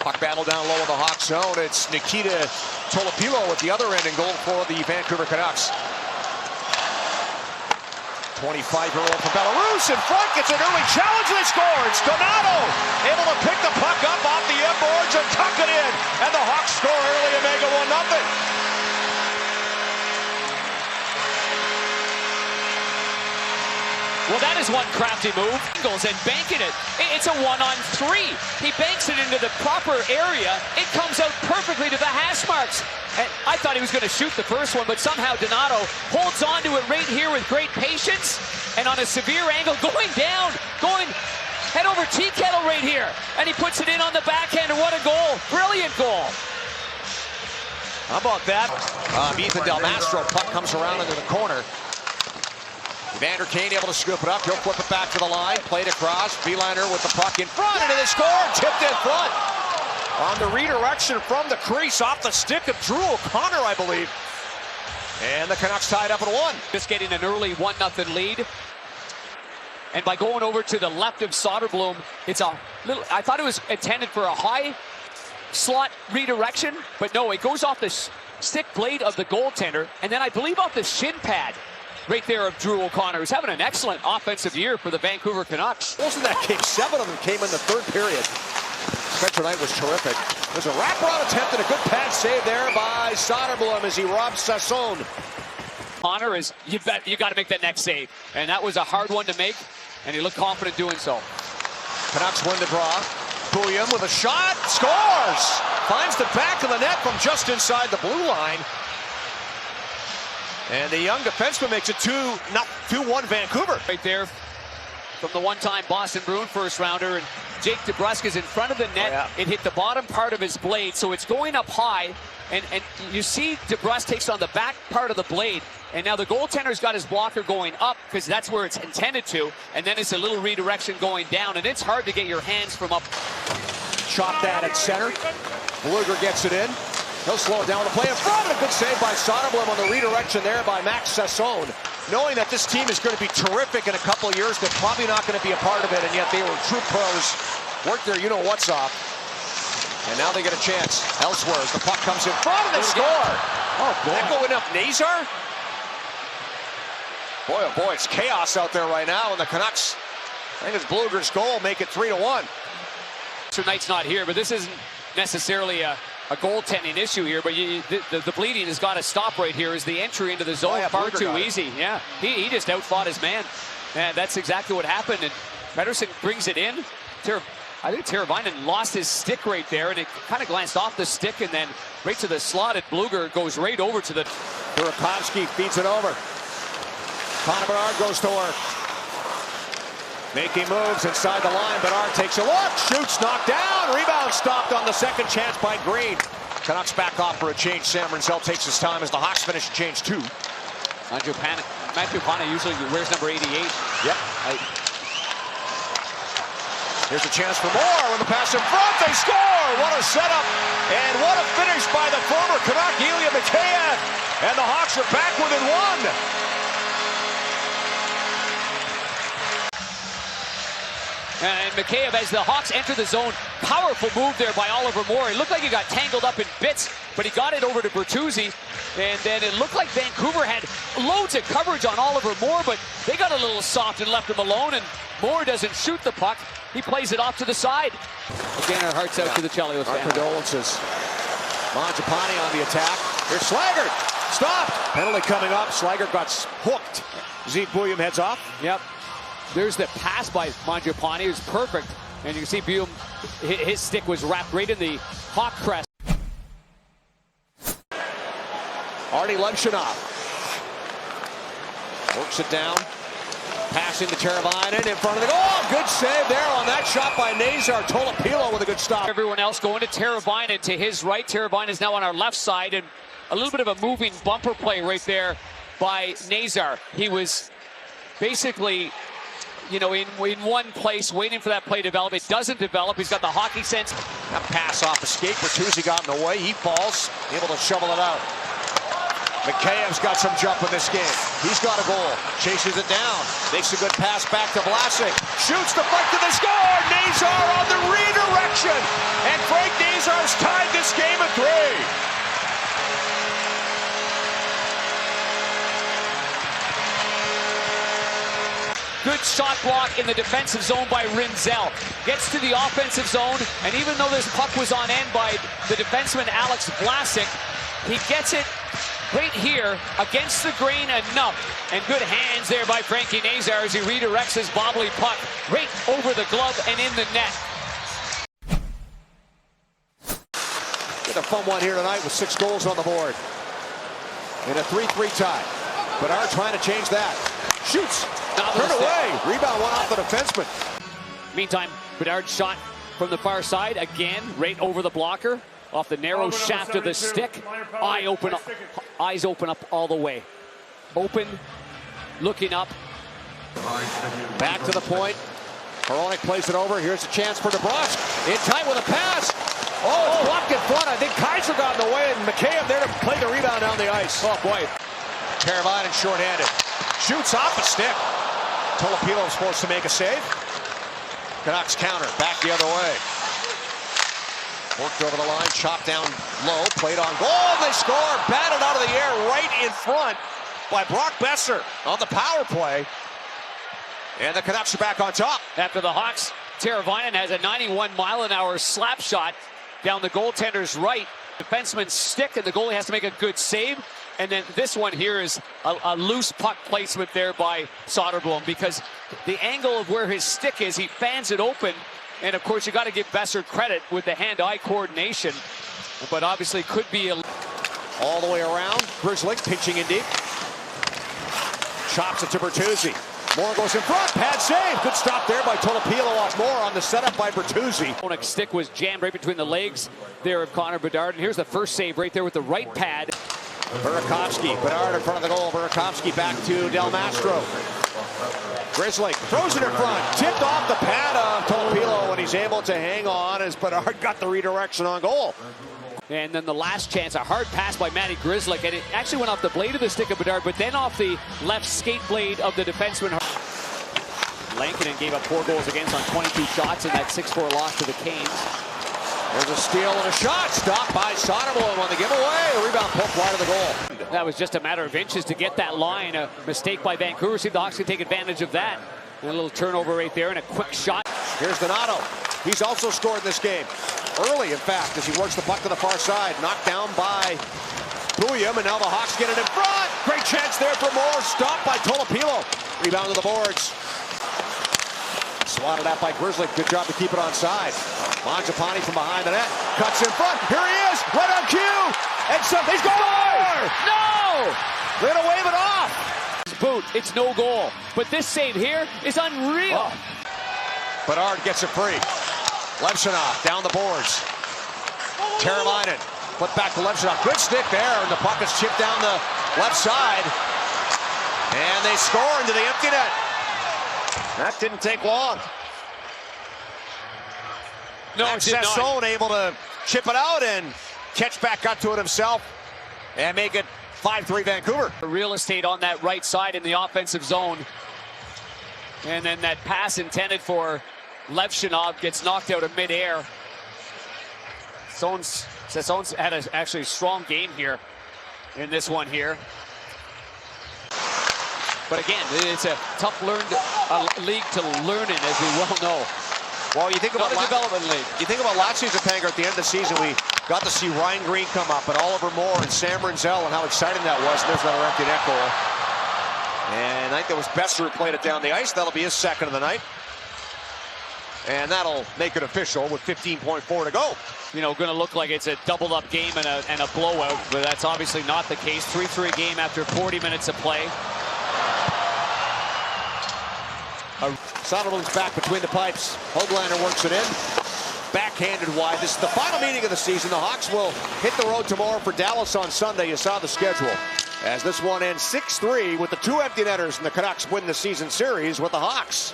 Puck battle down low in the Hawk zone. It's Nikita Tolopilo at the other end and goal for the Vancouver Canucks. 25-year-old from Belarus in front, gets an early challenge and scores. Donato able to pick the puck up off the boards and tuck it in. And the Hawks score early and make it 1-0. Well, that is one crafty move. Goes and banking it. It's a 1-on-3. He banks it into the proper area. It comes out perfectly to the hash marks. And I thought he was going to shoot the first one, but somehow Donato holds on to it right here with great patience. And on a severe angle, going down, going head over tea kettle right here. And he puts it in on the backhand. And what a goal. Brilliant goal. How about that? Ethan Del Mastro, puck comes around into the corner. Vander Kane able to scoop it up. He'll flip it back to the line. Played across. Beeliner with the puck in front. Into the score. Tipped in front. On the redirection from the crease. Off the stick of Drew O'Connor, I believe. And the Canucks tied up at 1. Just getting an early 1-0 lead. And by going over to the left of Soderblom, it's a little... I thought it was intended for a high slot redirection. But no, it goes off the stick blade of the goaltender. And then I believe off the shin pad. Right there of Drew O'Connor, who's having an excellent offensive year for the Vancouver Canucks. Most of that game, 7 of them came in the third period. Spencer Knight was terrific. There's a wraparound attempt and a good pad save there by Soderblom as he robs Сезон. O'Connor is, you got to make that next save. And that was a hard one to make, and he looked confident doing so. Canucks win the draw. William with a shot, scores! Finds the back of the net from just inside the blue line. And the young defenseman makes it 2-1 Vancouver. Right there from the one-time Boston Bruin first rounder. And Jake DeBrusk is in front of the net. Oh, yeah. It hit the bottom part of his blade, so it's going up high. And you see DeBrusk takes on the back part of the blade. And now the goaltender's got his blocker going up because that's where it's intended to. And then it's a little redirection going down. And it's hard to get your hands from up. Chop that at center. Bluger gets it in. He'll slow it down with the play in front. A good save by Soderblom on the redirection there by Max Сезон. Knowing that this team is going to be terrific in a couple of years, they're probably not going to be a part of it, and yet they were true pros. Worked their you-know-what's off. And now they get a chance elsewhere as the puck comes in front and they score. Oh, boy. Echoing up Nazar. Boy, oh boy, it's chaos out there right now, and the Canucks, I think it's Bluger's goal, make it 3-1. Tonight's not here, but this isn't necessarily a goaltending issue here, but the bleeding has got to stop right here. Is the entry into the zone far too easy. Yeah, he just outfought his man. And that's exactly what happened. And Pedersen brings it in. I think Teravainen lost his stick right there, and it kind of glanced off the stick and then right to the slot, and Bluger goes right over to the... Burakovsky feeds it over. Connor Bedard goes to work. Making moves inside the line. Bedard takes a look, shoots, knocked down, rebound stopped on the second chance by Green. Canucks back off for a change. Sam Rinzel takes his time as the Hawks finish change 2. Matthew Pana usually wears number 88. Yep. Here's a chance for more with the pass in front. They score! What a setup! And what a finish by the former Canuck, Ilya Mikheyev. And the Hawks are back within 1. And Mikheyev, as the Hawks enter the zone, powerful move there by Oliver Moore. It looked like he got tangled up in bits, but he got it over to Bertuzzi. And then it looked like Vancouver had loads of coverage on Oliver Moore, but they got a little soft and left him alone, and Moore doesn't shoot the puck. He plays it off to the side. Again, our hearts out to the Chelios Our family. condolences. Mangiapane on the attack. Here's Slaggert. Stopped. Penalty coming up. Slaggert got hooked. Zeke William heads off. Yep. There's the pass by Mangiapane. It was perfect. And you can see Buum, his stick was wrapped right in the hawk crest. Artie Lemshinov works it down. Passing to Teravainen in front of the goal. Oh, good save there on that shot by Nazar. Tolopilo with a good stop. Everyone else going to Teravainen to his right. Teravainen is now on our left side. And a little bit of a moving bumper play right there by Nazar. He was basically... you know, in one place, waiting for that play to develop. It doesn't develop. He's got the hockey sense. That pass off escape. Bertuzzi got in the way. He falls, able to shovel it out. Mikheyev's got some jump in this game. He's got a goal. Chases it down. Makes a good pass back to Vlasic. Shoots the fight to the score. Nazar on the redirection. And Frank Nazar's tied this game at 3. Good shot block in the defensive zone by Rinzel. Gets to the offensive zone, and even though this puck was on end by the defenseman Alex Vlasic, he gets it right here against the grain enough. And good hands there by Frankie Nazar as he redirects his bobbly puck right over the glove and in the net. Get a fun one here tonight with 6 goals on the board. In a 3-3 tie. Bedard trying to change that. Shoots. Turn away. Rebound went off the defenseman. Meantime, Bedard's shot from the far side again, right over the blocker, off the narrow shaft of the stick. Eyes open up all the way. Open, looking up. Back to the point. Hronek plays it over. Here's a chance for DeBrusk. In time with a pass. Oh, blocked in front. I think Kaiser got in the way, and McKay there to play the rebound down the ice. Oh, boy. Teravainen shorthanded. Shoots off the stick. Tolopilo is forced to make a save. Canucks counter. Back the other way. Worked over the line. Chopped down low. Played on goal. They score. Batted out of the air right in front by Brock Besser on the power play. And the Canucks are back on top. After the Hawks, Teravainen has a 91-mile-an-hour slap shot down the goaltender's right. Defenseman's stick, and the goalie has to make a good save. And then this one here is a loose puck placement there by Soderblom, because the angle of where his stick is, he fans it open. And of course, you got to give Besser credit with the hand-eye coordination, but obviously could be all the way around. Grizzly pitching in deep. Chops it to Bertuzzi. Moore goes in front. Pad save. Good stop there by Tolopilo off Moore on the setup by Bertuzzi. Hronek's stick was jammed right between the legs there of Connor Bedard. And here's the first save right there with the right pad. Burakovsky. Bedard in front of the goal. Burakovsky back to Del Mastro. Grizzly throws it in front. Tipped off the pad of Tolopilo when he's able to hang on as Bedard got the redirection on goal. And then the last chance, a hard pass by Matty Grizzlick, and it actually went off the blade of the stick of Bedard, but then off the left skate blade of the defenseman. Lankinen gave up 4 goals against on 22 shots in that 6-4 loss to the Canes. There's a steal and a shot. Stopped by Soderblom on the giveaway. A rebound poked wide of the goal. That was just a matter of inches to get that line. A mistake by Vancouver. See if the Hawks can take advantage of that. And a little turnover right there and a quick shot. Here's Donato. He's also scored in this game. Early, in fact, as he works the puck to the far side. Knocked down by Bouillon, and now the Hawks get it in front. Great chance there for Moore. Stopped by Tolopilo. Rebound to the boards. Swatted out by Grizzly. Good job to keep it on side. Mangiapane from behind the net. Cuts in front. Here he is. Right on cue. And something's going. No! They're going to wave it off. Boot. It's no goal. But this save here is unreal. Oh. Bedard gets it free. Levshunov down the boards. Teravainen put back to Levshunov. Good stick there, and the puck is chipped down the left side. And they score into the empty net. That didn't take long. No, Сезон able to chip it out and catch back up to it himself and make it 5-3 Vancouver. Real estate on that right side in the offensive zone. And then that pass intended for Levshunov gets knocked out of midair. Сезon's had a actually strong game here in this one here. But again, it's a tough league to learn in, as we well know. Well, you think about a development league. You think about last season, Panger, at the end of the season, we got to see Ryan Green come up and Oliver Moore and Sam Rinzel and how exciting that was. And there's another empty net goal. And I think that was Besser who played it down the ice. That'll be his second of the night. And that'll make it official with 15.4 to go. You know, going to look like it's a doubled-up game and a blowout, but that's obviously not the case. 3-3 game after 40 minutes of play. Soderblom's back between the pipes. Höglander works it in. Backhanded wide. This is the final meeting of the season. The Hawks will hit the road tomorrow for Dallas on Sunday. You saw the schedule. As this one ends 6-3 with the 2 empty netters, and the Canucks win the season series with the Hawks.